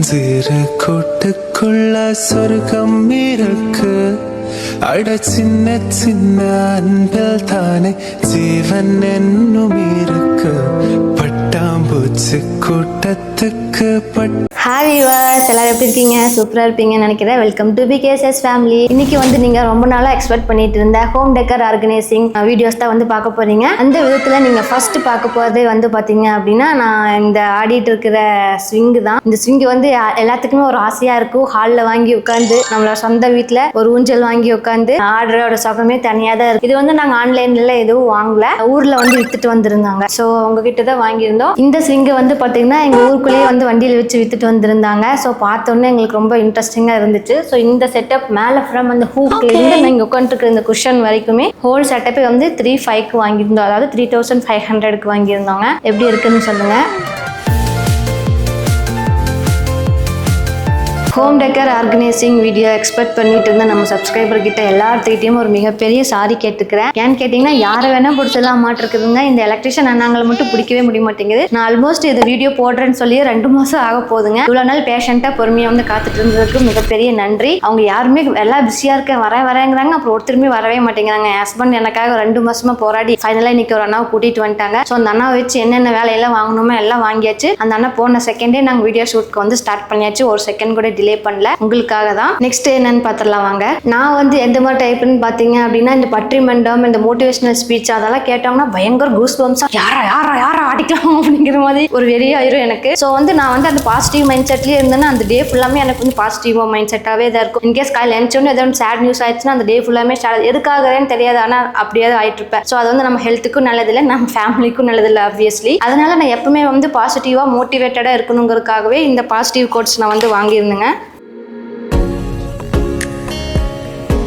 சிறு கூட்டுக்குள்ள சொர்க்கம் இருக்கு. அட சின்ன சின்ன அன்பில் தானே ஜீவன் என்னும் இருக்கு. பட்டாம்பூச்சி கூட்டத்துக்கு ஹாய் வியூவர்ஸ், எல்லாரும் எப்படி இருக்கீங்க? சூப்பராக இருப்பீங்கன்னு நினைக்கிறேன். Welcome to PKSS family. இன்னைக்கு வந்து நீங்கள் ரொம்ப நாளாக எக்ஸ்பெக்ட் பண்ணிட்டு இருந்த ஹோம் டெக்கர் ஆர்கனைசிங் வீடியோஸ் தான் வந்து பார்க்க போறீங்க. அந்த விதத்தில் நீங்கள் ஃபர்ஸ்ட் பார்க்க போகிறது வந்து பார்த்தீங்க அப்படின்னா, நான் இந்த ஆடிட்டு இருக்கிற ஸ்விங்கு தான். இந்த ஸ்விங்கு வந்து எல்லாத்துக்குமே ஒரு ஆசையாக இருக்கும். ஹாலில் வாங்கி உட்காந்து நம்மளோட சொந்த வீட்டில் ஒரு ஊஞ்சல் வாங்கி உட்காந்து ஆர்டரோட சுகமே தனியாக தான் இருக்கு. இது வந்து நாங்கள் ஆன்லைன்ல எதுவும் வாங்கல, ஊரில் வந்து வித்துட்டு வந்திருந்தாங்க. ஸோ உங்ககிட்ட தான் வாங்கியிருந்தோம். இந்த ஸ்விங்கை வந்து பார்த்தீங்கன்னா எங்கள் ஊருக்குள்ளேயே வந்து வண்டியில் வச்சு வித்துட்டு வந்திருந்தாங்க. ஸோ பார்த்தோன்னே எங்களுக்கு ரொம்ப இன்ட்ரெஸ்டிங்காக இருந்துச்சு. ஸோ இந்த செட்டப் மேலே ஃப்ரம் அந்த ஹூக்லேருந்து நீங்கள் உட்காந்துருக்கிற இந்த குஷன் வரைக்குமே ஹோல் செட்டப்பே வந்து 3,500 வாங்கியிருந்தோம். அதாவது 3,500 வாங்கியிருந்தோங்க. எப்படி இருக்குன்னு சொல்லுங்கள். Home decker organising video expect பண்ணிட்டு இருந்த நம்ம சப்ஸ்கிரைபர் கிட்ட எல்லாத்துக்கிட்டையும் ஒரு மிகப்பெரிய சாரி கேட்டுக்கிறேன். ஏன்னு கேட்டிங்கன்னா, யாரை வேணால் பிடிச்சலாம் மாட்டிருக்குதுங்க. இந்த எலக்ட்ரிஷியன் அண்ணாங்களை மட்டும் பிடிக்கவே முடிய மாட்டேங்குது. நான் ஆல்மோஸ்ட் இது வீடியோ போடுறேன்னு சொல்லி 2 மாதம் ஆக போகுதுங்க. இவ்வளோ நாள் பேஷண்ட்டாக பொறுமையாக வந்து காத்துட்டு இருந்ததுக்கு மிகப்பெரிய நன்றி. அவங்க யாருமே எல்லாம் பிஸியாக இருக்க வரேங்கிறாங்க, அப்புறம் ஒருத்தருமே வரவே மாட்டேங்கிறாங்க. என் ஹஸ்பண்ட் எனக்காக 2 மாசமா போராடி ஃபைனலாக இன்னைக்கு ஒரு அண்ணாவை கூட்டிட்டு வந்துட்டாங்க. ஸோ அந்த அண்ணாவை வச்சு என்னென்ன வேலையெல்லாம் வாங்கணுமோ எல்லாம் வாங்கியாச்சு. அந்த அண்ணா போன செகண்டே நாங்கள் வீடியோ ஷூட்க்கு வந்து ஸ்டார்ட் பண்ணியாச்சு. ஒரு செகண்ட் கூட டிலே பண்ணல, உங்களுக்காக தான். நெக்ஸ்ட் என்னன்னு பார்த்துடலாம் வாங்க. நான் வந்து எந்த மாதிரி டைப்னு பார்த்தீங்க அப்படின்னா, இந்த பட்ரிமெண்டம், இந்த மோட்டிவேஷனல் ஸ்பீச் அதெல்லாம் கேட்டாங்கன்னா பயங்கர கூஸ் பம்ஸா, யாரா அடிக்கலாம் அப்படிங்கிற மாதிரி ஒரு வெறியாயிரும் எனக்கு. ஸோ வந்து நான் வந்து அந்த பாசிட்டிவ் மைண்ட் செட்லேயே இருந்தேன்னா அந்த டே ஃபுல்லாமே எனக்கு வந்து பாசிட்டிவாக மைண்ட் செட்டாகவே தான் இருக்கும். இன்கேஸ் காலையில் நினச்சோன்னு ஏதாவது சேட் நியூஸ் ஆயிடுச்சுன்னா அந்த டே ஃபுல்லாமே எதுக்காகன்னு தெரியாது, ஆனால் அப்படியே ஆயிட்டு இருப்பேன். ஸோ அது வந்து நம்ம ஹெல்த்துக்கும் நல்லதில்லை, நம்ம ஃபேமிலிக்கும் நல்லதில்லை ஆப்வியஸ்லி. அதனால நான் எப்பவுமே வந்து பாசிட்டிவாக மோட்டிவேட்டடாக இருக்கணுங்கிறதுக்காகவே இந்த பாசிட்டிவ் கோட்ஸ் நான் வந்து வாங்கியிருந்தேங்க.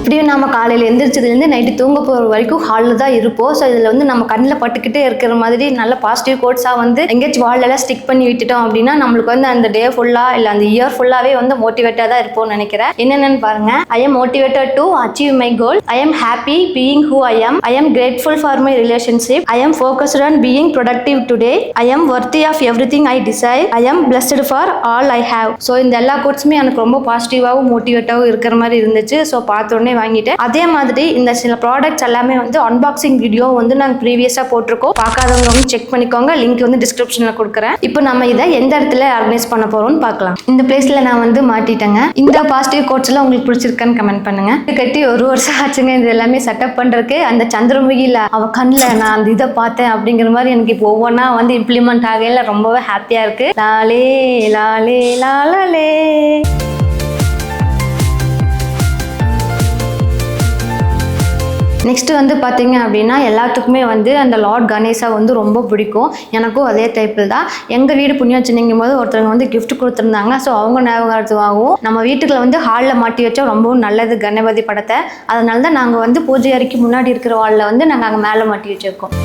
இப்படியும் நம்ம காலையில் எந்திரிச்சதுலேருந்து நைட்டு தூங்க போகிற வரைக்கும் ஹாலில் தான் இருப்போம். ஸோ இதில் வந்து நம்ம கண்ணில் பட்டுக்கிட்டே இருக்கிற மாதிரி நல்ல பாசிட்டிவ் கோட்ஸாக வந்து எங்கேயாச்சும் வாலெல்லாம் ஸ்டிக் பண்ணி விட்டுட்டோம் அப்படின்னா நம்மளுக்கு வந்து அந்த டே ஃபுல்லாக இல்லை அந்த இயர் ஃபுல்லாகவே வந்து மோட்டிவேட்டாக தான் இருப்போம்னு நினைக்கிறேன். என்னென்னு பாருங்க. I am motivated to achieve my goal. I am happy being who I am. I am grateful for my relationship. I am focused on being productive today. I am worthy of everything I desire. I am blessed for all I have. So இந்த எல்லா கோட்ஸுமே எனக்கு ரொம்ப பாசிட்டிவாகவும் மோட்டிவேட்டாகவும் இருக்கிற மாதிரி இருந்துச்சு. So பார்த்தோன்னே வாங்கிட்டேன். அதே மாதிரி இந்த சில ப்ராடக்ட்ஸ் எல்லாமே வந்து அன்பாக்சிங் வீடியோ வந்து நாங்கள் ப்ரீவியஸாக போட்டிருக்கோம். பார்க்காதவங்க வந்து செக் பண்ணிக்கோங்க. லிங்க் வந்து டிஸ்கிரிப்ஷனில் கொடுக்குறேன். இப்போ நம்ம இதை எந்த இடத்துல ஆர்கனைஸ் பண்ண போறோம்னு பார்க்கலாம். இந்த பிளேஸ்ல நான் வந்து மாட்டிட்டேங்க. இந்த பாசிட்டிவ் கோட்ஸ் எல்லாம் உங்களுக்கு பிடிச்சிருக்கான்னு கமெண்ட் பண்ணுங்க. கட்டி 1 வருஷம் ஆச்சுங்க இது எல்லாமே செட்டப் பண்றதுக்கு. அந்த சந்திரமுகியில அவ கண்ணில் நான் அந்த இதை பார்த்தேன் அப்படிங்கிற மாதிரி எனக்கு இப்போ ஒவ்வொன்றா வந்து இம்ப்ளிமெண்ட் ஆகையில ரொம்பவே ஹாப்பியா இருக்கு. லாலே லாலே லாலே. நெக்ஸ்ட் வந்து பார்த்தீங்க அப்படின்னா, எல்லாத்துக்குமே வந்து அந்த லார்ட் கணேசா வந்து ரொம்ப பிடிக்கும். எனக்கும் அதே டைப்பில் தான். எங்கள் வீடு புண்ணியாச்சனிங்கும் போது ஒருத்தவங்க வந்து கிஃப்ட் கொடுத்துருந்தாங்க. ஸோ அவங்க ஞாபகத்துவாகவும் நம்ம வீட்டுக்குள்ள வந்து ஹாலில் மாட்டி வச்சா ரொம்பவும் நல்லது கணபதி படத்தை. அதனால தான் நாங்கள் வந்து பூஜை அறைக்கு முன்னாடி இருக்கிற வாலில் வந்து நாங்கள் அங்கே மேலே மாட்டி வச்சுருக்கோம்.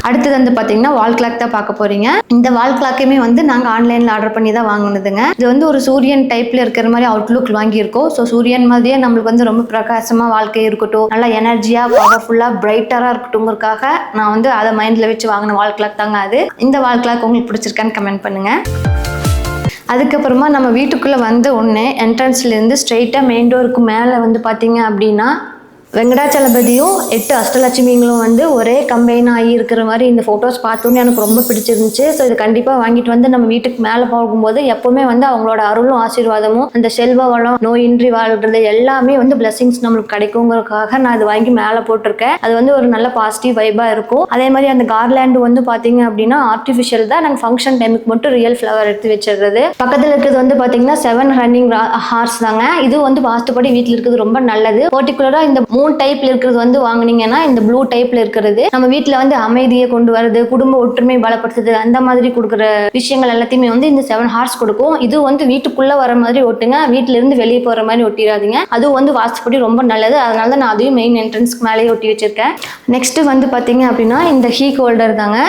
அடுத்தது வந்து பார்த்தீங்கன்னா வால் கிளாக் தான் பார்க்க போறீங்க. இந்த வால் கிளாக்குமே வந்து நாங்கள் ஆன்லைனில் ஆர்டர் பண்ணி தான் வாங்கினதுங்க. இது வந்து ஒரு சூரியன் டைப்பில் இருக்கிற மாதிரி அவுட்லுக் வாங்கியிருக்கோம். ஸோ சூரியன் மாதிரியே நம்மளுக்கு வந்து ரொம்ப பிரகாசமாக வாழ்க்கை இருக்கட்டும், நல்லா எனர்ஜியாக பவர்ஃபுல்லாக பிரைட்டராக இருக்கட்டும்ங்கிறதுக்காக நான் வந்து அதை மைண்டில் வச்சு வாங்கின வால் கிளாக் தாங்க அது. இந்த வால் கிளாக் உங்களுக்கு பிடிச்சிருக்கான்னு கமெண்ட் பண்ணுங்க. அதுக்கப்புறமா நம்ம வீட்டுக்குள்ளே வந்த உடனே என்ட்ரன்ஸ்லேருந்து ஸ்ட்ரெயிட்டாக மெயின் டோருக்கு மேலே வந்து பார்த்தீங்க அப்படின்னா வெங்கடாச்சலபதியும் 8 அஷ்டலட்சுமிங்களும் வந்து ஒரே கம்பைன் ஆகி இருக்கிற மாதிரி இந்த ஃபோட்டோஸ் பார்த்தோன்னே எனக்கு ரொம்ப பிடிச்சிருந்துச்சு. ஸோ இது கண்டிப்பாக வாங்கிட்டு வந்து நம்ம வீட்டுக்கு மேலே போகும்போது எப்பவுமே வந்து அவங்களோட அருளும் ஆசீர்வாதமும் அந்த செல்வ வளம் நோயின்றி வாழ்றது எல்லாமே வந்து பிளெஸிங்ஸ் நம்மளுக்கு கிடைக்குங்கிறதுக்காக நான் இது வாங்கி மேலே போட்டிருக்கேன். அது வந்து ஒரு நல்ல பாசிட்டிவ் வைபாக இருக்கும். அதே மாதிரி அந்த கார்லேண்டு வந்து பார்த்தீங்க அப்படின்னா ஆர்டிஃபிஷியல் தான். நாங்கள் ஃபங்க்ஷன் டைமுக்கு மட்டும் ரியல் ஃப்ளவர் எடுத்து வச்சிடுறது. பக்கத்தில் இருக்கிறது வந்து பார்த்தீங்கன்னா 7 ரன்னிங் ஹார்ஸ் தாங்க. இது வந்து வாஸ்துப்படி வீட்டில் இருக்கிறது ரொம்ப நல்லது. பர்டிகுலராக இந்த 3 டைப்ல இருக்கிறது வந்து வாங்கினீங்கன்னா இந்த ப்ளூ டைப்ல இருக்கிறது நம்ம வீட்டில் வந்து அமைதியை கொண்டு வரது, குடும்ப ஒற்றுமை பலப்படுத்துது, அந்த மாதிரி கொடுக்குற விஷயங்கள் எல்லாத்தையுமே வந்து இந்த 7 ஹார்ஸ் கொடுக்கும். இது வந்து வீட்டுக்குள்ள வர மாதிரி ஒட்டுங்க, வீட்டுல இருந்து வெளியே போற மாதிரி ஒட்டிடாதீங்க. அது வந்து வாஸ்துப்படி ரொம்ப நல்லது. அதனால தான் நான் அதையும் மெயின் என்ட்ரன்ஸ்க்கு மேலேயே ஒட்டி வச்சிருக்கேன். நெக்ஸ்ட் வந்து பார்த்தீங்க அப்படின்னா இந்த ஹீ ஹோல்டர் தாங்க.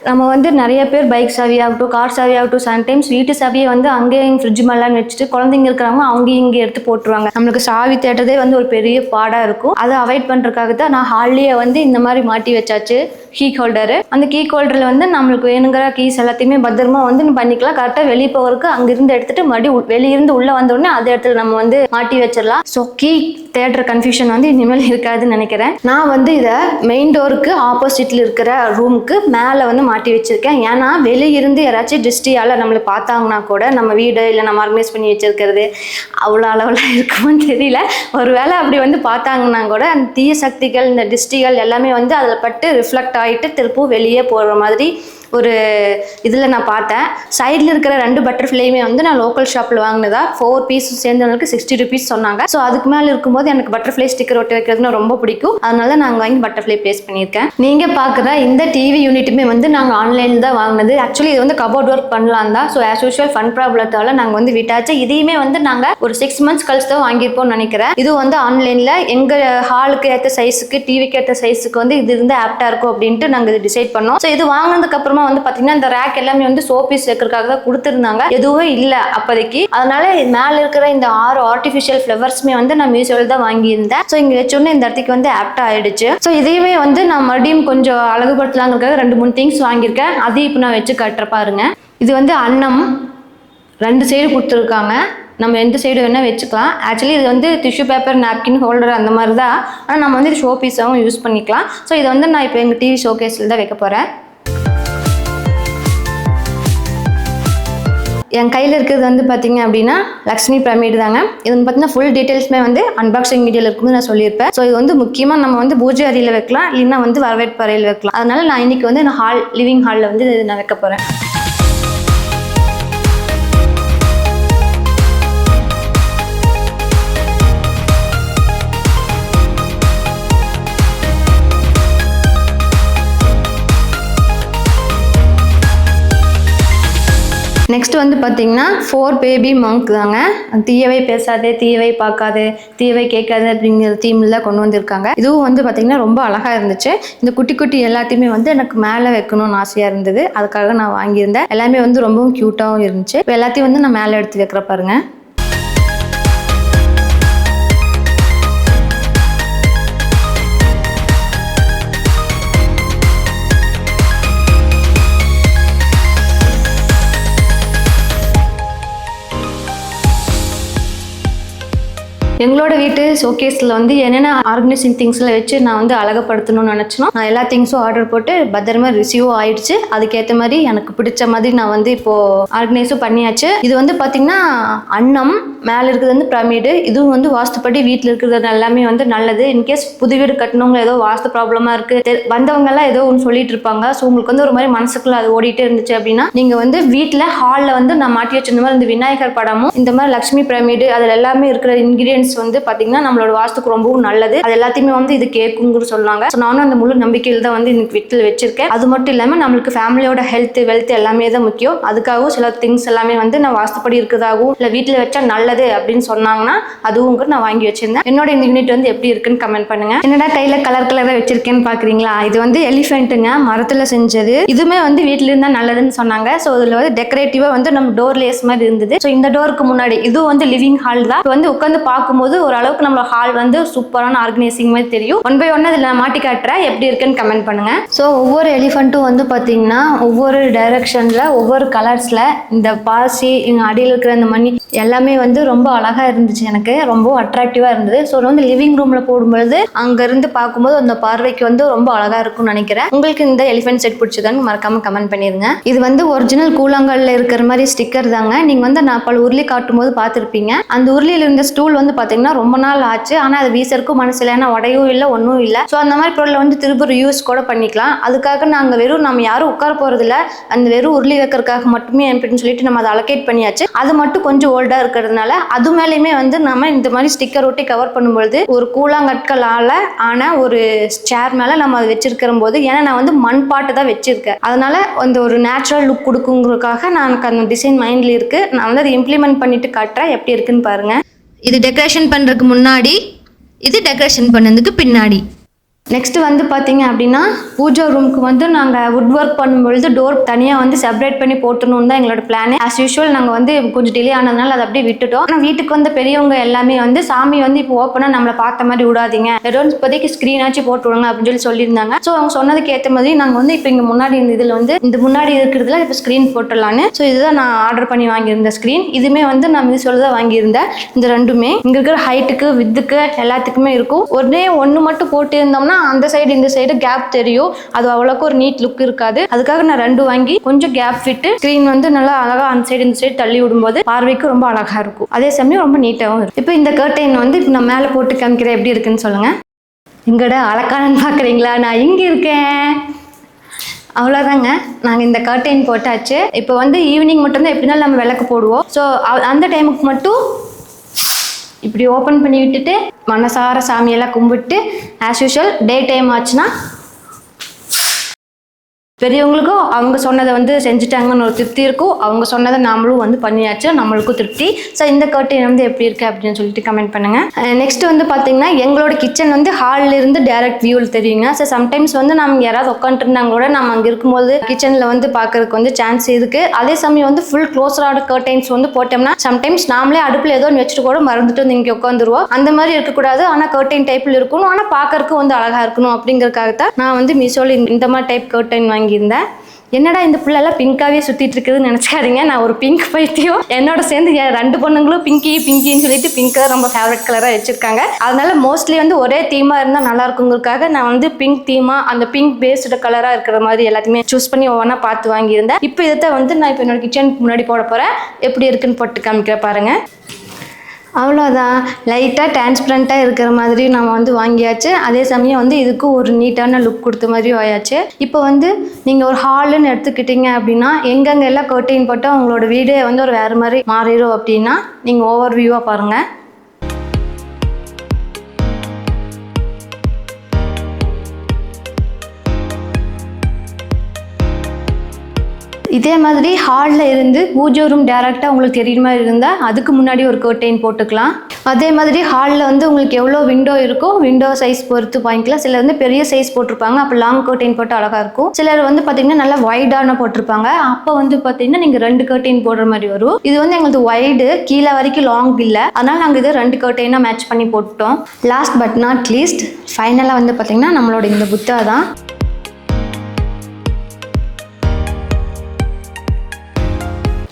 நம்ம வந்து நிறைய பேர் பைக் சாவி ஆகட்டும், கார் சாவி ஆகட்டும், சம்டைம்ஸ் வீட்டு சாவியை வந்து அங்கேயும் ஃப்ரிட்ஜ் மேலாம் வச்சுட்டு குழந்தைங்க இருக்கிறவங்க அவங்க இங்கே எடுத்து போட்டுருவாங்க. நம்மளுக்கு சாவி தேடுறதே வந்து ஒரு பெரிய பாடா இருக்கும். அதை அவாய்ட் பண்ணுறதுக்காக தான் நான் ஹால்லேயே வந்து இந்த மாதிரி மாட்டி வச்சாச்சு கீ ஹோல்டரு. அந்த கீ ஹோல்டரில் வந்து நம்மளுக்கு வேணுங்கிற கீஸ் எல்லாத்தையுமே பத்திரமா வந்து பண்ணிக்கலாம். கரெக்டாக வெளியே போகிறதுக்கு அங்கிருந்து எடுத்துட்டு மறுபடியும் வெளியிருந்து உள்ளே வந்தோடனே அதே இடத்துல நம்ம வந்து மாட்டி வச்சிடலாம். ஸோ கீ தேடுற கன்ஃபியூஷன் வந்து இனிமேல் இருக்காதுன்னு நினைக்கிறேன். நான் வந்து இதை மெயின் டோருக்கு ஆப்போசிட்டில் இருக்கிற ரூமுக்கு மேலே வந்து மாட்டி வச்சிருக்கேன். ஏன்னா வெளியிருந்து யாராச்சும் டிஸ்டியால் நம்மளை பார்த்தாங்கன்னா கூட நம்ம வீடு இல்லை நம்ம ஆர்கனைஸ் பண்ணி வச்சிருக்கிறது அவ்வளோ அளவில் இருக்குமான்னு தெரியல. ஒரு வேளை அப்படி வந்து பார்த்தாங்கன்னா கூட அந்த தீய சக்திகள் இந்த டிஸ்டிகள் எல்லாமே வந்து அதில் பட்டு ரிஃப்ளெக்ட் ஆகிட்டு திருப்பும் வெளியே போகிற மாதிரி ஒரு இதில் நான் பார்த்தேன். சைடில் இருக்கிற 2 பட்டர்ஃப்ளையுமே வந்து நான் லோக்கல் ஷாப்பில் வாங்கினதா 4 பீஸ் சேர்ந்தவங்களுக்கு 60 rupees சொன்னாங்க. ஸோ அதுக்கு மேலே இருக்கும்போது எனக்கு பட்டர்ஃப்ளை ஸ்டிக்கர் ஒட்டி வைக்கிறதுனா ரொம்ப பிடிக்கும். அதனால நாங்கள் வாங்கி பட்டர்ஃப்ளை ப்ளேஸ் பண்ணியிருக்கேன். நீங்கள் பார்க்குற இந்த டிவி யூனிட்டுமே வந்து நாங்கள் ஆன்லைனில் தான் வாங்கினது. ஆக்சுவலி இது வந்து கபோர்ட் ஒர்க் பண்ணலாம் தான். ஸோ ஆஸ் யூஷுவல் ஃபன் ப்ராப்ளத்தால் நாங்கள் வந்து விட்டாச்சு. இதையுமே வந்து நாங்கள் ஒரு 6 months கழிச்சு தான் வாங்கியிருப்போம்னு நினைக்கிறேன். இது வந்து ஆன்லைனில் எங்கள் ஹாலுக்கு ஏற்ற சைஸுக்கு டிவிக்கு ஏற்ற சைஸுக்கு வந்து இது இருந்து ஆப்டாக இருக்கும் அப்படின்ட்டு நாங்கள் இது டிசைட் பண்ணோம். ஸோ இது வாங்கினதுக்கு அப்புறமா வந்து பாத்தீங்கன்னா இந்த ரேக் எல்லாமே வந்து சோபீஸ் வைக்கிறதுக்காக தான் கொடுத்துருந்தாங்க. எதுவும் இல்லை அப்போதைக்கு. அதனால மேல இருக்கிற இந்த 6 ஆர்டிஃபிஷியல் ஃப்ளவர்ஸ்மே வந்து நான் மீஷோவில் தான் வாங்கியிருந்தேன். ஸோ இங்கே வச்சோடனே இந்த இடத்துக்கு வந்து ஆப்டா ஆயிடுச்சு. ஸோ இதையுமே வந்து நான் மறுபடியும் கொஞ்சம் அழகுபடுத்தலாங்கிறதுக்காக 2-3 திங்ஸ் வாங்கியிருக்கேன். அதையும் இப்போ நான் வச்சு கட்டுற பாருங்க. இது வந்து அன்னம் 2 சைடு கொடுத்துருக்காங்க. நம்ம எந்த சைடு வேணால் வச்சுக்கலாம். ஆக்சுவலி இது வந்து டிஷ்யூ பேப்பர் நாப்கின் ஹோல்டர் அந்த மாதிரி தான். ஆனால் நம்ம வந்து இது ஷோ பீஸாகவும் யூஸ் பண்ணிக்கலாம். ஸோ இதை வந்து நான் இப்போ எங்கள் டிவி ஷோகேஸில் தான் வைக்க போகிறேன். என் கையில் இருக்கிறது வந்து பார்த்தீங்க அப்படின்னா லக்ஷ்மி பிரமிடு தாங்க. இது வந்து பார்த்தீங்கன்னா ஃபுல் டீட்டெயில்ஸுமே வந்து அன்பாக்சிங் வீடியோவில் இருக்கும்போது நான் சொல்லியிருப்பேன். ஸோ இது வந்து முக்கியமாக நம்ம வந்து பூஜை அறையில் வைக்கலாம், இல்லைன்னா வந்து வரவேற்பு அறையில் வைக்கலாம். அதனால நான் இன்னைக்கு வந்து நான் லிவிங் ஹாலில் வந்து நான் வைக்க போகிறேன். நெக்ஸ்ட் வந்து பார்த்தீங்கன்னா 4 பேபி மங்க் தாங்க. தீயவை பேசாதே, தீயவை பார்க்காது, தீயவை கேட்காது அப்படிங்கிற தீமில் தான் கொண்டு வந்திருக்காங்க. இதுவும் வந்து பார்த்தீங்கன்னா ரொம்ப அழகாக இருந்துச்சு. இந்த குட்டி குட்டி எல்லாத்தையுமே வந்து எனக்கு மேலே வைக்கணும்னு ஆசையாக இருந்தது. அதுக்காக நான் வாங்கியிருந்தேன். எல்லாமே வந்து ரொம்பவும் க்யூட்டாகவும் இருந்துச்சு. இப்போ எல்லாத்தையும் வந்து நான் மேலே எடுத்து வைக்கிற பாருங்க. எங்களோட வீட்டு ஷோகேஸில் வந்து என்னென்ன ஆர்கனைசிங் திங்ஸில் வச்சு நான் வந்து அழகப்படுத்தணும்னு நினச்சினோம். நான் எல்லா திங்ஸும் ஆர்டர் போட்டு பத்திரமா ரிசீவும் ஆயிடுச்சு. அதுக்கேற்ற மாதிரி எனக்கு பிடிச்ச மாதிரி நான் வந்து இப்போது ஆர்கனைஸும் பண்ணியாச்சு. இது வந்து பார்த்திங்கன்னா அன்னம், மேலே இருக்கிறது வந்து பிரமிடு. இதுவும் வந்து வாஸ்துப்படி வீட்டில் இருக்கிறது எல்லாமே வந்து நல்லது. இன்கேஸ் புது வீடு கட்டினவங்க ஏதோ வாஸ்து ப்ராப்ளமாக இருக்குது வந்தவங்கெல்லாம் ஏதோ ஒன்று சொல்லிட்டு இருப்பாங்க. ஸோ உங்களுக்கு வந்து ஒரு மாதிரி மனசுக்குள்ள அது ஓடிட்டே இருந்துச்சு அப்படின்னா நீங்கள் வந்து வீட்டில் ஹாலில் வந்து நான் மாட்டி வச்சிருந்த மாதிரி இந்த விநாயகர் படமும் இந்த மாதிரி லக்ஷ்மி பிரமிடு அதில் எல்லாமே இருக்கிற இன்கிரியன்ஸ் வந்து பாத்தீங்கன்னா நம்மளோட வாஸ்துக்கு ரொம்பவும் நல்லது. அது எல்லாத்தையுமே வந்து இது கேட்குங்கிற சொன்னாங்க. ஸோ நானும் அந்த முழு நம்பிக்கையில் தான் வந்து இன்னைக்கு வீட்டில் வச்சிருக்கேன். அது மட்டும் இல்லாமல் நம்மளுக்கு ஃபேமிலியோட ஹெல்த் வெல்த் எல்லாமே தான் முக்கியம். அதுக்காகவும் சில திங்ஸ் எல்லாமே வந்து நான் வாஸ்துப்படி இருக்கிறதாகவும் இல்லை வீட்டில் வச்சா நல்லது அப்படின்னு சொன்னாங்கன்னா அதுவும் நான் வாங்கி வச்சிருந்தேன். என்னோட இந்த யூனிட் வந்து எப்படி இருக்குன்னு கமெண்ட் பண்ணுங்க. என்னடா கையில் கலர் கலராக வச்சிருக்கேன்னு பாக்குறீங்களா? இது வந்து எலிஃபென்ட்டுங்க, மரத்தில் செஞ்சது. இதுவுமே வந்து வீட்டில் இருந்தால் நல்லதுன்னு சொன்னாங்க. ஸோ இதில் வந்து டெக்கரேட்டிவாக வந்து நம்ம டோர் லேஸ் மாதிரி இருந்தது. ஸோ இந்த டோருக்கு முன்னாடி இதுவும் வந்து லிவிங் ஹால் தான். வந்து உட்காந்து பார்க்கும்போது ஓரளவுக்கு நம்ம ஹால் வந்து சூப்பரான ஆர்கனைசிங் மாதிரி தெரியும். 1 by 1 இதில் நான் மாட்டி காட்டுறேன். எப்படி இருக்குன்னு கமெண்ட் பண்ணுங்க. ஸோ ஒவ்வொரு எலிஃபென்ட்டும் வந்து பார்த்தீங்கன்னா ஒவ்வொரு டைரக்ஷனில் ஒவ்வொரு கலர்ஸில் இந்த பாசி இங்கே அடியில் இருக்கிற இந்த மணி எல்லாமே வந்து ரொம்ப அழகாக இருந்துச்சு. எனக்கு ரொம்ப அட்ராக்டிவாக இருந்தது. ஸோ வந்து லிவிங் ரூமில் போடும்பொழுது அங்கேருந்து பார்க்கும்போது அந்த பார்வைக்கு வந்து ரொம்ப அழகாக இருக்கும்னு நினைக்கிறேன். உங்களுக்கு இந்த எலிஃபென்ட் செட் பிடிச்சதான்னு மறக்காம கமெண்ட் பண்ணிடுங்க. இது வந்து ஒரிஜினல் கூழாங்கல்ல இருக்கிற மாதிரி ஸ்டிக்கர் தாங்க. நீங்கள் வந்து நான் பல உருளி காட்டும் போது பார்த்துருப்பீங்க. அந்த உருளியில் இருந்த ஸ்டூல் வந்து பார்த்தீங்கன்னா ரொம்ப நாள் ஆச்சு. ஆனால் அது வீசருக்கும் மனசில் ஏன்னா உடையும் இல்லை ஒன்றும் இல்லை. ஸோ அந்த மாதிரி பொருளை வந்து திரும்ப யூஸ் கூட பண்ணிக்கலாம். அதுக்காக நாங்கள் வெறும் நம்ம யாரும் உட்கார போகிறதில்ல, அந்த வெறும் உருளி வைக்கிறதுக்காக மட்டுமே அப்படின்னு சொல்லிட்டு நம்ம அதை அலோகேட் பண்ணியாச்சு. அது மட்டும் கொஞ்சம் ஓல்டாக இருக்கிறதுனால அது மேலேயுமே வந்து நம்ம இந்த மாதிரி ஸ்டிக்கர் ஒட்டி கவர் பண்ணும்பொழுது ஒரு கூழாங்கற்களால் ஆன ஒரு சேர் மேலே நம்ம அதை வச்சிருக்கிற போது, ஏன்னா நான் வந்து மண் பாட்டு தான் வச்சிருக்கேன், அதனால அந்த ஒரு நேச்சுரல் லுக் கொடுக்குங்கிறதுக்காக நான் அந்த டிசைன் மைண்டில் இருக்கு. நான் வந்து அதை இம்ப்ளிமெண்ட் பண்ணிட்டு காட்டுறேன் எப்படி இருக்குன்னு பாருங்க. இது டெக்கரேஷன் பண்ணுறதுக்கு முன்னாடி, இது டெக்கரேஷன் பண்ணதுக்கு பின்னாடி. நெக்ஸ்ட் வந்து பார்த்தீங்க அப்படின்னா பூஜா ரூமுக்கு வந்து நாங்கள் வுட் ஒர்க் பண்ணும்பொழுது டோர் தனியாக வந்து செப்பரேட் பண்ணி போட்டணும்னு தான் எங்களோட பிளான். ஆஸ் யூஷுவல் நாங்கள் வந்து கொஞ்சம் டிலே ஆனதுனால அதை அப்படியே விட்டுட்டோம். ஆனால் வீட்டுக்கு வந்து பெரியவங்க எல்லாமே வந்து சாமி வந்து இப்போ ஓப்பனாக நம்மளை பார்த்த மாதிரி விடாதீங்க, ஏதோ இப்போதைக்கு ஸ்க்ரீனாச்சும் போட்டு விடுங்க அப்படின்னு சொல்லியிருந்தாங்க. ஸோ அவங்க சொன்னதுக்கு ஏற்ற மாதிரி நாங்கள் வந்து இப்போ இங்கே முன்னாடி இந்த இதில் வந்து இந்த முன்னாடி இருக்கிறதுல இப்போ ஸ்க்ரீன் போட்டுடலான்னு. ஸோ இதுதான் நான் ஆர்டர் பண்ணி வாங்கியிருந்த ஸ்க்ரீன். இதுவுமே வந்து நான் மீஷோவில் தான் வாங்கியிருந்தேன். இந்த ரெண்டுமே இங்கே இருக்கிற ஹைட்டுக்கு வித்துக்கு எல்லாத்துக்குமே இருக்கும். ஒன்று மட்டும் போட்டு இருந்தோம்னா அந்த சைடு இந்த சைடு கேப் தெரியும், அது அவ்வளோக்கு ஒரு நீட் லுக் இருக்காது. அதுக்காக நான் 2 வாங்கி கொஞ்சம் கேப் விட்டு ஸ்க்ரீன் வந்து நல்லா அழகா அந்த சைடு இந்த சைடு தள்ளி விடும்போது பார்வைக்கு ரொம்ப அழகா இருக்கும், அதே சமயம் ரொம்ப நீட்டாகவும் இருக்கும். இப்போ இந்த கர்டைன் வந்து இப்போ நான் மேலே போட்டு காமிக்கிறேன், எப்படி இருக்குன்னு சொல்லுங்க. இங்கட அழகானு பார்க்குறீங்களா? நான் இங்கே இருக்கேன். அவ்வளோதாங்க, நாங்கள் இந்த கர்டைன் போட்டாச்சு. இப்போ வந்து ஈவினிங் மட்டும்தான் எப்படினாலும் நம்ம விளக்கு போடுவோம். ஸோ அந்த டைமுக்கு மட்டும் இப்படி ஓப்பன் பண்ணி விட்டுட்டு மனசார சாமியெல்லாம் கும்பிட்டு ஆஸ் யூஷுவல் டே டைம் ஆச்சுன்னா பெரியவங்களுக்கும் அவங்க சொன்னதை வந்து செஞ்சுட்டாங்கன்னு ஒரு திருப்தி இருக்கும், அவங்க சொன்னதை நாமளும் வந்து பண்ணியாச்சு, நம்மளுக்கும் திருப்தி. ஸோ இந்த கர்டைன் வந்து எப்படி இருக்குது அப்படின்னு சொல்லிட்டு கமெண்ட் பண்ணுங்கள். நெக்ஸ்ட் வந்து பார்த்தீங்கன்னா எங்களோட கிச்சன் வந்து ஹாலில் இருந்து டேரக்ட் வியூவில் தெரியுங்க. ஸோ சம்டைம்ஸ் வந்து நம்ம யாராவது உட்காந்துருந்தாங்க கூட நம்ம அங்கே இருக்கும்போது கிச்சனில் வந்து பார்க்கறதுக்கு வந்து சான்ஸ் இருக்குது. அதே சமயம் வந்து ஃபுல் க்ளோஸரான கர்டைன்ஸ் வந்து போட்டோம்னா சம்டைம்ஸ் நாமளே அடுப்பில் ஏதோ ஒன்று வச்சுட்டு கூட மறந்துட்டு வந்து இங்கே உட்காந்துருவோம். அந்த மாதிரி இருக்கக்கூடாது, ஆனால் கர்டைன் டைப்பில் இருக்கணும், ஆனால் பார்க்கறதுக்கு வந்து அழகாக இருக்கணும். அப்படிங்கிறதுக்காக தான் நான் வந்து மீஷோவில் இந்த மாதிரி டைப் கர்டைன் வாங்கியிருந்தேன். என்னடா இந்த பிள்ளைலாம் பிங்காவே சுத்திட்டு இருக்குதுன்னு நினைச்சாதீங்க, நான் ஒரு பிங்க் பைத்தியம். என்னோட சேர்ந்து என் 2 பொண்ணுங்களும் பிங்கின்னு சொல்லிட்டு பிங்க் ரொம்ப ஃபேவரட் கலராக வச்சிருக்காங்க. அதனால மோஸ்ட்லி வந்து ஒரே தீமா இருந்தால் நல்லா இருக்குங்கிறதுக்காக நான் வந்து பிங்க் தீமா அந்த பிங்க் பேஸ்டு கலராக இருக்கிற மாதிரி எல்லாத்தையுமே சூஸ் பண்ணி ஒவ்வொன்றா பார்த்து வாங்கியிருந்தேன். இப்போ இதை வந்து நான் இப்போ என்னோட கிச்சனுக்கு முன்னாடி போட போகிறேன், எப்படி இருக்குன்னு போட்டு காமிக்கிற பாருங்க. அவ்வளோதான், லைட்டாக டிரான்ஸ்பரண்ட்டாக இருக்கிற மாதிரி நம்ம வந்து வாங்கியாச்சு. அதே சமயம் வந்து இதுக்கு ஒரு நீட்டான லுக் கொடுத்த மாதிரியும் ஆயாச்சு. இப்போ வந்து நீங்கள் ஒரு ஹாலுன்னு எடுத்துக்கிட்டீங்க அப்படின்னா எங்கெங்கே எல்லாம் கர்டைன் போட்டால் உங்களோட வீடே வந்து ஒரு வேறு மாதிரி மாறிடும் அப்படின்னா நீங்கள் ஓவர் வியூவாக பாருங்கள். இதே மாதிரி ஹாலில் இருந்து பூஜை ரூம் டேரெக்டாக உங்களுக்கு தெரியுற மாதிரி இருந்தால் அதுக்கு முன்னாடி ஒரு கர்டைன் போட்டுக்கலாம். அதே மாதிரி ஹாலில் வந்து உங்களுக்கு எவ்வளோ விண்டோ இருக்கோ விண்டோ சைஸ் பொறுத்து வாங்கிக்கலாம். சிலர் வந்து பெரிய சைஸ் போட்டிருப்பாங்க, அப்போ லாங் கர்டைன் போட்டு அழகாக இருக்கும். சிலர் வந்து பார்த்தீங்கன்னா நல்லா வைடான போட்டிருப்பாங்க, அப்போ வந்து பார்த்தீங்கன்னா நீங்கள் 2 கர்டைன் போடுற மாதிரி வரும். இது வந்து எங்களுக்கு வைடு, கீழே வரைக்கும் லாங் இல்லை, அதனால் நாங்கள் இதை 2 கர்டைனாக மேட்ச் பண்ணி போட்டுட்டோம். லாஸ்ட் பட் நாட் லீஸ்ட் ஃபைனலாக வந்து பார்த்தீங்கன்னா நம்மளோட இந்த புத்தா தான்.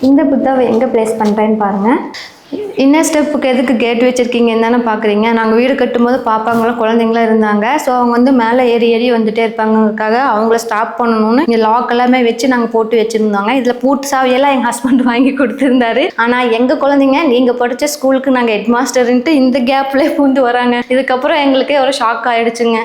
இந்த புத்தாவை எங்கே ப்ளேஸ் பண்ணுறேன்னு பாருங்கள். இன்னர் ஸ்டெப்புக்கு எதுக்கு கேட் வச்சுருக்கீங்கன்னு தானே பார்க்குறீங்க. நாங்கள் வீடு கட்டும்போது பாப்பாங்களாம் குழந்தைங்களாம் இருந்தாங்க. ஸோ அவங்க வந்து மேலே ஏறி வந்துகிட்டே இருப்பாங்கக்காக அவங்கள ஸ்டாப் பண்ணணும்னு இங்கே லாக் எல்லாமே வச்சு நாங்கள் போட்டு வச்சுருந்தாங்க. இதில் பூட்டு சாவியெல்லாம் எங்கள் ஹஸ்பண்ட் வாங்கி கொடுத்துருந்தாரு. ஆனால் எங்கள் குழந்தைங்க நீங்கள் படித்த ஸ்கூலுக்கு நாங்கள் ஹெட் மாஸ்டர்ன்ட்டு இந்த கேப்லேயே பூந்து வராங்க. இதுக்கப்புறம் எங்களுக்கே ஒரு ஷாக் ஆகிடுச்சுங்க.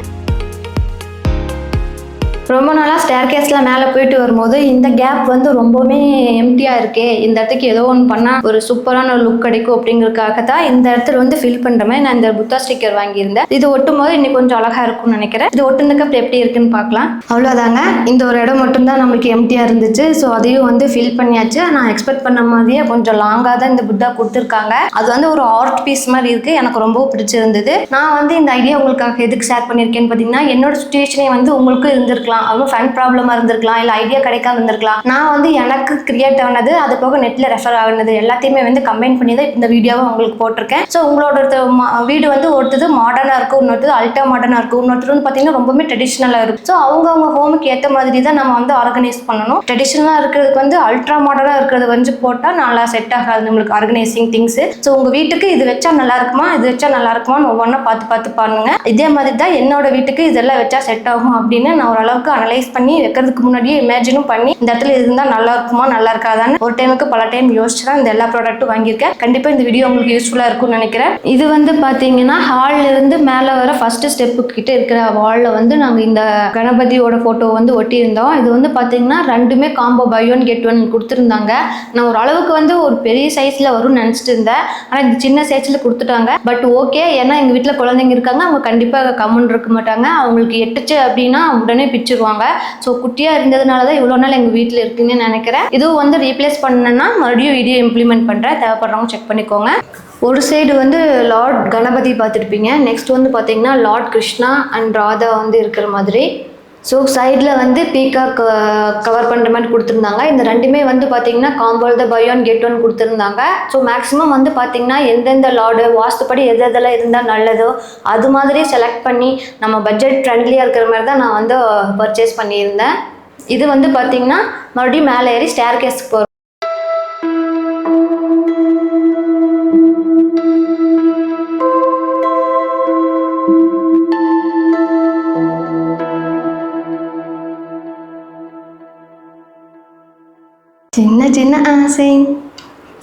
ரொம்ப நாளாக ஸ்டேர் கேஸில் மேலே போயிட்டு வரும்போது இந்த கேப் வந்து ரொம்பவுமே எம்டியாக இருக்கே, இந்த இடத்துக்கு ஏதோ ஒன்று பண்ணால் ஒரு சூப்பரான ஒரு லுக் கிடைக்கும் அப்படிங்கிறதுக்காக தான் இந்த இடத்துல வந்து ஃபில் பண்ணுற மாதிரி நான் இந்த புத்தா ஸ்டிக்கர் வாங்கியிருந்தேன். இது ஒட்டும் போது இன்னைக்கு கொஞ்சம் அழகாக இருக்கும்னு நினைக்கிறேன். இது ஒட்டுனதுக்கு எப்படி இருக்குன்னு பார்க்கலாம். அவ்வளோதாங்க, இந்த ஒரு இடம் மட்டும்தான் நம்மளுக்கு எம்டியாக இருந்துச்சு. ஸோ அதையும் வந்து ஃபில் பண்ணியாச்சு. நான் எக்ஸ்பெக்ட் பண்ண மாதிரியே கொஞ்சம் லாங்காக தான் இந்த புத்தா கொடுத்துருக்காங்க. அது வந்து ஒரு ஆர்ட் பீஸ் மாதிரி இருக்குது, எனக்கு ரொம்ப பிடிச்சிருந்தது. நான் வந்து இந்த ஐடியா உங்களுக்காக எதுக்கு ஷேர் பண்ணியிருக்கேன்னு பார்த்தீங்கன்னா என்னோட சுச்சுவேஷனே வந்து உங்களுக்கு இருந்திருக்கலாம், அதுவும் ஃபன் ப்ராப்ளமாக இருந்திருக்கலாம், இல்லை ஐடியா கிடைக்காம இருந்திருக்கலாம். நான் வந்து எனக்கு கிரியேட் ஆனது அது போக நெட்டில் ரெஃபர் ஆனது எல்லாத்தையுமே வந்து கம்பைன் பண்ணி தான் இந்த வீடியோவை உங்களுக்கு போட்டிருக்கேன். ஸோ உங்களோட வீடு வந்து ஒருத்தது மாடர்னாக இருக்கும், இன்னொருத்தது அல்ட்ரா மாடர்னாக இருக்கும், இன்னொருத்தர் வந்து பார்த்தீங்கன்னா ரொம்பவே ட்ரெடிஷ்னலாக இருக்கும். ஸோ அவங்க ஹோமுக்கு ஏற்ற மாதிரி தான் நம்ம வந்து ஆர்கனைஸ் பண்ணணும். ட்ரெடிஷ்னலாக இருக்கிறதுக்கு வந்து அல்ட்ரா மாடர்னாக இருக்கிறது வந்து போட்டால் நல்லா செட் ஆகாது நம்மளுக்கு ஆர்கனைசிங் திங்ஸு. ஸோ உங்கள் வீட்டுக்கு இது வச்சா நல்லா இருக்குமா, இது வச்சா நல்லா இருக்குமான்னு ஒவ்வொன்றா பார்த்து பாருங்க. இதே மாதிரி தான் என்னோட வீட்டுக்கு இதெல்லாம் வச்சா செட் ஆகும் அப்படின்னு நான் ஓரளவுக்கு அனலைஸ் பண்ணி வைக்கிறதுக்கு முன்னாடியே இமேஜினும் பண்ணி இந்த இடத்துல இருந்தால் நல்லா இருக்குமா நல்லா இருக்காதான்னு ஒரு டைமுக்கு பல டைம் யோசிச்சு தான் இந்த எல்லா ப்ராடக்ட்டும் வாங்கியிருக்கேன். கண்டிப்பாக இந்த வீடியோ உங்களுக்கு யூஸ்ஃபுல்லாக இருக்கும்னு நினைக்கிறேன். இது வந்து பார்த்தீங்கன்னா ஹாலில் இருந்து மேலே வர ஃபர்ஸ்ட் ஸ்டெப்பு கிட்ட இருக்கிற வாலில் வந்து நாங்கள் இந்த கணபதியோட ஃபோட்டோ வந்து ஒட்டியிருந்தோம். இது வந்து பார்த்தீங்கன்னா 2மே காம்போ பை 1 get 1 கொடுத்துருந்தாங்க. நான் ஒரு அளவுக்கு வந்து ஒரு பெரிய சைஸில் வரும்னு நினச்சிட்டு இருந்தேன், ஆனால் இது சின்ன சைஸில் கொடுத்துட்டாங்க. பட் ஓகே, ஏன்னா எங்கள் வீட்டில் குழந்தைங்க இருக்காங்க, அவங்க கண்டிப்பாக கம்முன்னு இருக்க மாட்டாங்க. அவங்களுக்கு எட்டுச்சு அப்படின்னா உடனே பிச்சு பிரிச்சுருவாங்க. ஸோ குட்டியாக இருந்ததுனால தான் இவ்வளோ நாள் எங்கள் வீட்டில் இருக்குன்னு நினைக்கிறேன். இதுவும் வந்து ரீப்ளேஸ் பண்ணேன்னா மறுபடியும் வீடியோ இம்ப்ளிமெண்ட் பண்ணுறேன், தேவைப்படுறவங்க செக் பண்ணிக்கோங்க. ஒரு சைடு வந்து லார்ட் கணபதி பார்த்துருப்பீங்க, நெக்ஸ்ட் வந்து பார்த்தீங்கன்னா லார்ட் கிருஷ்ணா அண்ட் ராதா வந்து இருக்கிற மாதிரி. ஸோ சைடில் வந்து பீகாக் கவர் பண்ணுற மாதிரி கொடுத்துருந்தாங்க. இந்த ரெண்டுமே வந்து பார்த்தீங்கன்னா காம்போல் the by one get one கொடுத்துருந்தாங்க. ஸோ மேக்ஸிமம் வந்து பார்த்தீங்கன்னா எந்தெந்த லார்டு வாஸ்துப்படி எதெல்லாம் இருந்தால் நல்லதோ அது மாதிரி செலக்ட் பண்ணி நம்ம பட்ஜெட் ஃப்ரெண்ட்லியாக இருக்கிற மாதிரி தான் நான் வந்து பர்ச்சேஸ் பண்ணியிருந்தேன். இது வந்து பார்த்தீங்கன்னா மறுபடியும் மேலே ஏறி ஸ்டேர் கேஸ்க்கு போகிறோம். சின்ன சின்ன ஆசை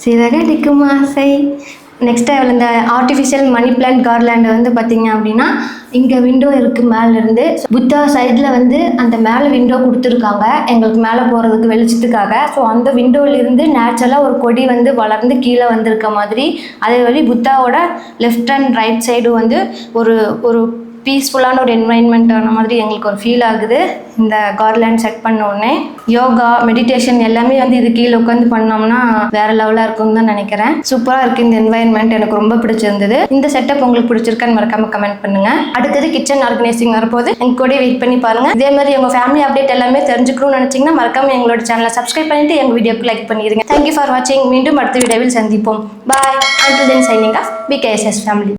சிறகடிக்கும் ஆசை. நெக்ஸ்ட் இந்த ஆர்டிஃபிஷியல் மணி பிளான்ட் கார்லாண்டு வந்து பார்த்தீங்க அப்படின்னா இங்கே விண்டோ இருக்குது மேலேருந்து. புத்தா சைடில் வந்து அந்த மேலே விண்டோ கொடுத்துருக்காங்க எங்களுக்கு மேலே போகிறதுக்கு வெளிச்சத்துக்காக. ஸோ அந்த விண்டோவிலிருந்து நேச்சுரலாக ஒரு கொடி வந்து வளர்ந்து கீழே வந்திருக்க மாதிரி. அதே வழி புத்தாவோட லெஃப்ட் அண்ட் ரைட் சைடு வந்து ஒரு பீஸ்ஃபுல்லான ஒரு என்வைரன்மெண்ட் ஆன மாதிரி எங்களுக்கு ஒரு ஃபீல் ஆகுது. இந்த கார்லேண்ட் செட் பண்ண உடனே யோகா மெடிடேஷன் எல்லாமே வந்து இது கீழே உட்காந்து பண்ணோம்னா வேற லெவலாக இருக்கும்னு தான் நினைக்கிறேன். சூப்பராக இருக்குது இந்த என்வைரன்மெண்ட், எனக்கு ரொம்ப பிடிச்சிருந்தது. இந்த செட்டப் உங்களுக்கு பிடிச்சிருக்கான்னு மறக்காம கமெண்ட் பண்ணுங்க. அடுத்தது கிச்சன் ஆர்கனைசிங் வரப்போது எங்க கூட வெயிட் பண்ணி பாருங்க. இதே மாதிரி உங்க ஃபேமிலி அப்டேட் எல்லாமே தெரிஞ்சுக்கணும்னு நினைச்சீங்கன்னா மறக்காம எங்களோட சேனலை சப்ஸ்கிரைப் பண்ணிட்டு எங்க வீடியோக்கு லைக் பண்ணிடுங்க. தேங்க்யூ ஃபார் வாட்சிங். மீண்டும் அடுத்த வீடியோவில் சந்திப்போம். பாய். Until then, signing off. BKSS family.